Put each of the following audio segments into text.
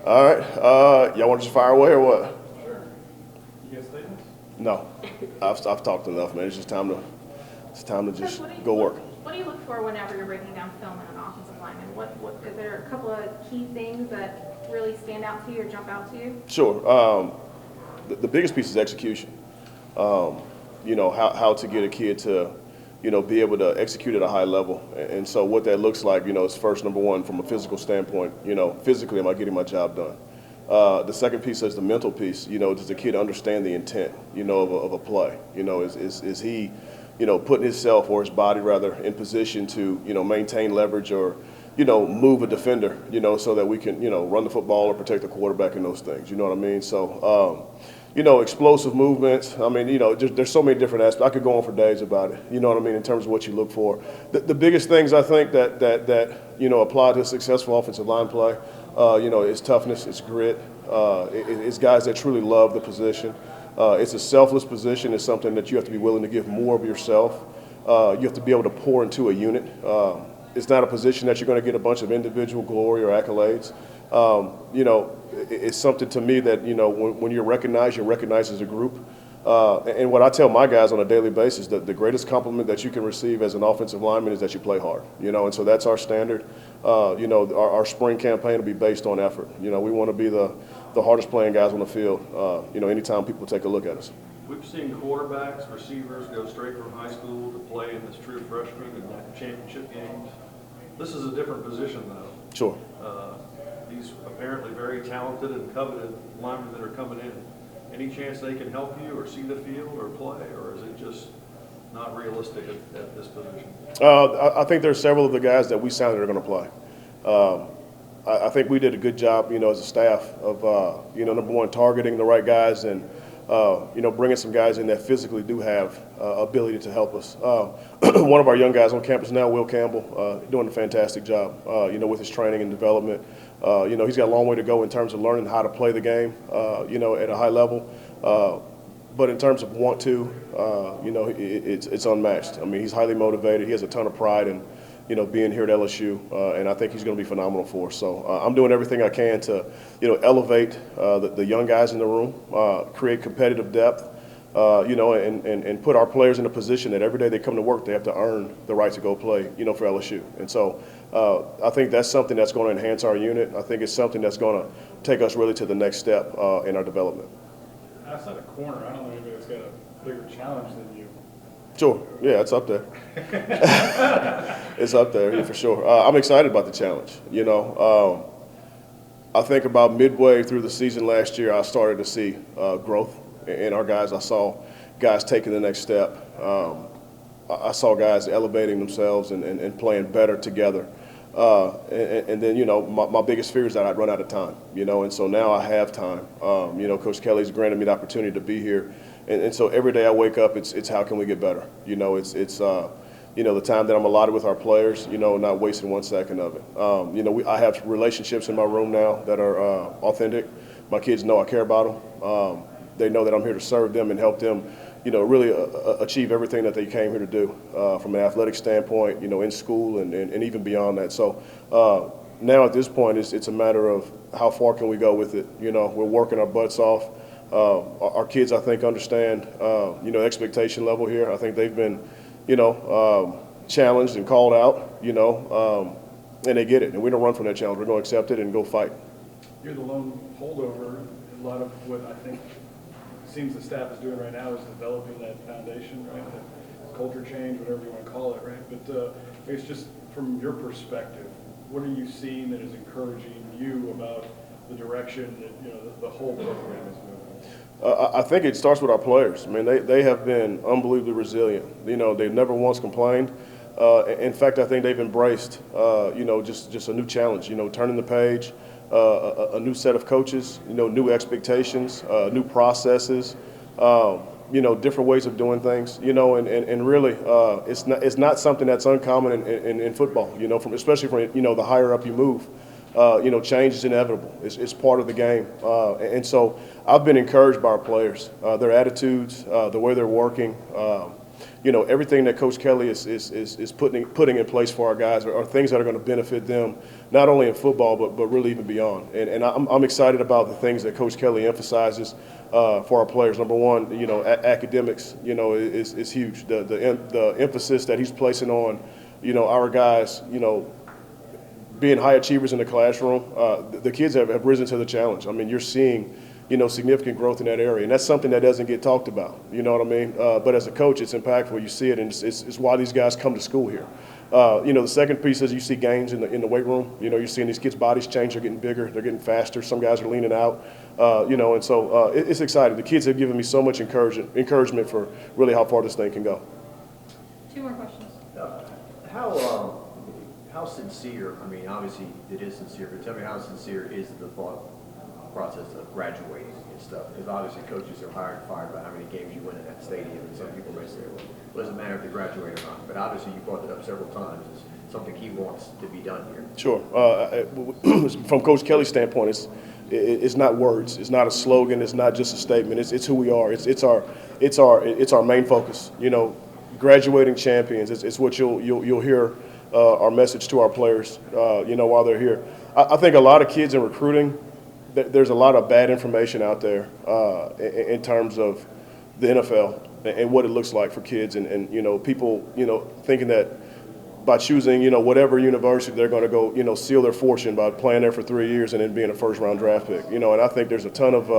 All right. Y'all want to just fire away or what? Sure. You got statements? No. I've talked enough, man. It's time to just What do you go work. What do you look for whenever you're breaking down film in an offensive lineman? What is there a couple of key things that really stand out to you or jump out to you? Sure. The biggest piece is execution. How to get a kid to, be able to execute at a high level. And so what that looks like, is first, number one, from a physical standpoint, physically, am I getting my job done? The second piece is the mental piece. Does the kid understand the intent, of a play? Is he, putting himself or his body rather in position to, maintain leverage or, move a defender, so that we can, run the football or protect the quarterback and those things. You know what I mean? So, explosive movements. I mean, there's so many different aspects. I could go on for days about it. You know what I mean in terms of what you look for. The biggest things I think that apply to a successful offensive line play, is toughness, it's grit, it's guys that truly love the position. It's a selfless position. It's something that you have to be willing to give more of yourself. You have to be able to pour into a unit. It's not a position that you're going to get a bunch of individual glory or accolades. It's something to me that, when you're recognized as a group. And what I tell my guys on a daily basis, that the greatest compliment that you can receive as an offensive lineman is that you play hard, and so that's our standard. Our spring campaign will be based on effort. We want to be the hardest playing guys on the field, anytime people take a look at us. We've seen quarterbacks, receivers go straight from high school to play in this true freshman and championship games. This is a different position, though. Sure. These apparently very talented and coveted linemen that are coming in. Any chance they can help you or see the field or play, or is it just not realistic at this position? I think there's several of the guys that we signed that are going to play. I think we did a good job, as a staff of, number one, targeting the right guys and, bringing some guys in that physically do have ability to help us. One of our young guys on campus now, Will Campbell, doing a fantastic job, with his training and development. He's got a long way to go in terms of learning how to play the game, at a high level. But in terms of want to, it's unmatched. I mean, he's highly motivated. He has a ton of pride in, being here at LSU, and I think he's going to be phenomenal for us. So I'm doing everything I can to, elevate the young guys in the room, create competitive depth, and put our players in a position that every day they come to work, they have to earn the right to go play, for LSU. And so I think that's something that's going to enhance our unit. I think it's something that's going to take us really to the next step in our development. Outside of corner, I don't know anybody that's got a bigger challenge than you. Sure. Yeah, it's up there. It's up there, yeah, for sure. I'm excited about the challenge. I think about midway through the season last year, I started to see growth in our guys. I saw guys taking the next step. I saw guys elevating themselves and playing better together. And then, my biggest fear is that I'd run out of time, and so now I have time. Coach Kelly's granted me the opportunity to be here. And so every day I wake up, it's how can we get better? It's the time that I'm allotted with our players, not wasting 1 second of it. I have relationships in my room now that are authentic. My kids know I care about them. They know that I'm here to serve them and help them, really achieve everything that they came here to do from an athletic standpoint, in school and even beyond that. So now at this point, it's a matter of how far can we go with it. We're working our butts off. Our kids, I think, understand, expectation level here. I think they've been, challenged and called out, and they get it. And we don't run from that challenge. We're going to accept it and go fight. You're the lone holdover. A lot of what I think seems the staff is doing right now is developing that foundation, right? That culture change, whatever you want to call it, right? But it's just from your perspective, what are you seeing that is encouraging you about the direction that the whole program is moving? I think it starts with our players. I mean, they have been unbelievably resilient. They've never once complained. In fact, I think they've embraced, just a new challenge. Turning the page, a new set of coaches, new expectations, new processes, different ways of doing things. And really, it's not something that's uncommon in football. Especially from the higher up you move. Change is inevitable. It's part of the game. And so I've been encouraged by our players, their attitudes, the way they're working. everything that Coach Kelly is putting in place for our guys are things that are going to benefit them, not only in football, but really even beyond. And I'm excited about the things that Coach Kelly emphasizes for our players. Number one, academics, is huge. The emphasis that he's placing on, our guys, being high achievers in the classroom. The kids have risen to the challenge. I mean, you're seeing, significant growth in that area, and that's something that doesn't get talked about. You know what I mean? But as a coach, it's impactful. You see it, and it's why these guys come to school here. The second piece is you see gains in the weight room. You're seeing these kids' bodies change. They're getting bigger. They're getting faster. Some guys are leaning out. And so it's exciting. The kids have given me so much encouragement for really how far this thing can go. 2 more questions. How sincere, I mean, obviously it is sincere, but tell me how sincere is the thought process of graduating and stuff? Because obviously coaches are hired and fired by how many games you win in that stadium, and some people may say, well, it doesn't matter if they graduate or not. But obviously you brought it up several times as something he wants to be done here. Sure. From Coach Kelly's standpoint, it's not words. It's not a slogan. It's not just a statement. It's who we are. It's our main focus. Graduating champions. It's what you'll hear. Our message to our players, while they're here. I think a lot of kids in recruiting, there's a lot of bad information out there in terms of the NFL and what it looks like for kids, and people, thinking that by choosing, whatever university they're going to go, seal their fortune by playing there for 3 years and then being a first-round draft pick. And I think there's a ton of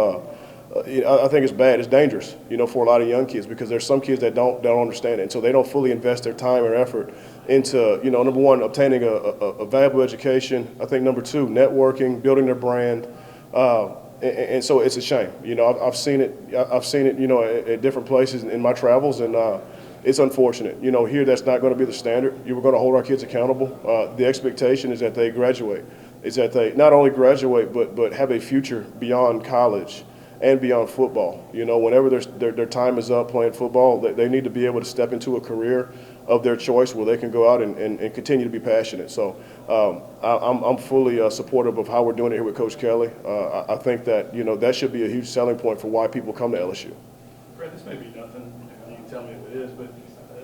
I think it's bad. It's dangerous, for a lot of young kids, because there's some kids that don't understand it, and so they don't fully invest their time or effort into, number one, obtaining a valuable education. I think number two, networking, building their brand, and so it's a shame. I've seen it. I've seen it, at different places in my travels, and it's unfortunate. Here that's not going to be the standard. We're going to hold our kids accountable. The expectation is that they graduate, is that they not only graduate but have a future beyond college and beyond football. Whenever their time is up playing football, they need to be able to step into a career of their choice where they can go out and continue to be passionate. So I'm fully supportive of how we're doing it here with Coach Kelly. I think that, that should be a huge selling point for why people come to LSU. Brett, this may be nothing, and you can tell me if it is, but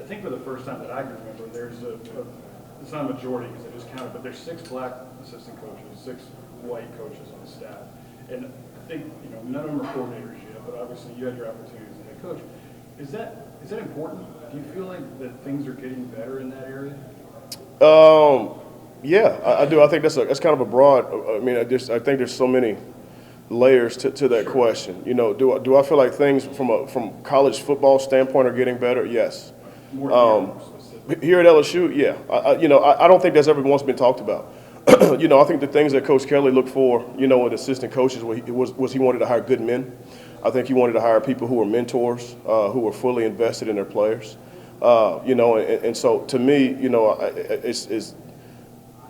I think for the first time that I can remember, there's it's not a majority because I just counted, but there's 6 black assistant coaches, 6 white coaches on the staff. And I think, none of them are coordinators yet, but obviously you had your opportunities as a head coach. Is that important? Do you feel like that things are getting better in that area? Yeah, I do. I think that's kind of a broad. I mean, I think there's so many layers to that question. Do I feel like things from college football standpoint are getting better? Yes. More specific. Here at LSU, yeah. I don't think that's ever once been talked about. I think the things that Coach Kelly looked for, with assistant coaches was he wanted to hire good men. I think he wanted to hire people who were mentors, who were fully invested in their players. And so to me,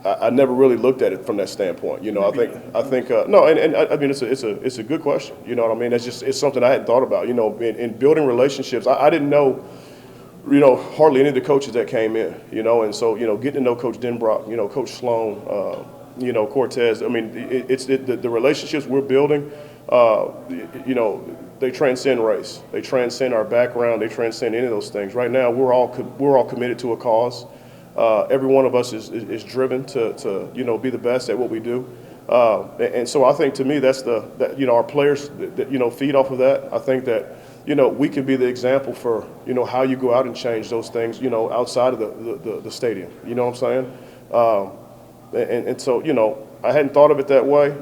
I never really looked at it from that standpoint. I think no, and I mean it's a good question. You know what I mean? It's something I hadn't thought about. In building relationships, I didn't know. Hardly any of the coaches that came in, and so, getting to know Coach Denbrock, Coach Sloan, Cortez. I mean, the relationships we're building, they transcend race. They transcend our background. They transcend any of those things. Right now, we're all committed to a cause. Every one of us is driven to be the best at what we do. And so I think to me, that's our players, feed off of that. I think that, we can be the example for, how you go out and change those things, outside of the stadium. You know what I'm saying? And so, I hadn't thought of it that way.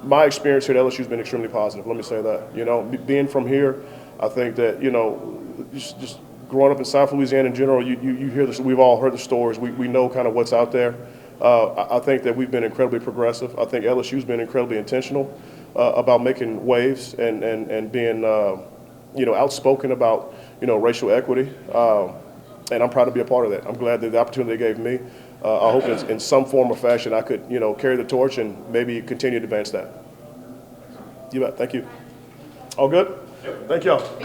My experience here at LSU has been extremely positive. Let me say that. Being from here, I think that, just growing up in South Louisiana in general, you hear this. We've all heard the stories. We know kind of what's out there. I think that we've been incredibly progressive. I think LSU's been incredibly intentional about making waves and being, outspoken about, racial equity. And I'm proud to be a part of that. I'm glad that the opportunity they gave me. I hope in some form or fashion I could, carry the torch and maybe continue to advance that. You bet. Thank you. All good? Thank y'all.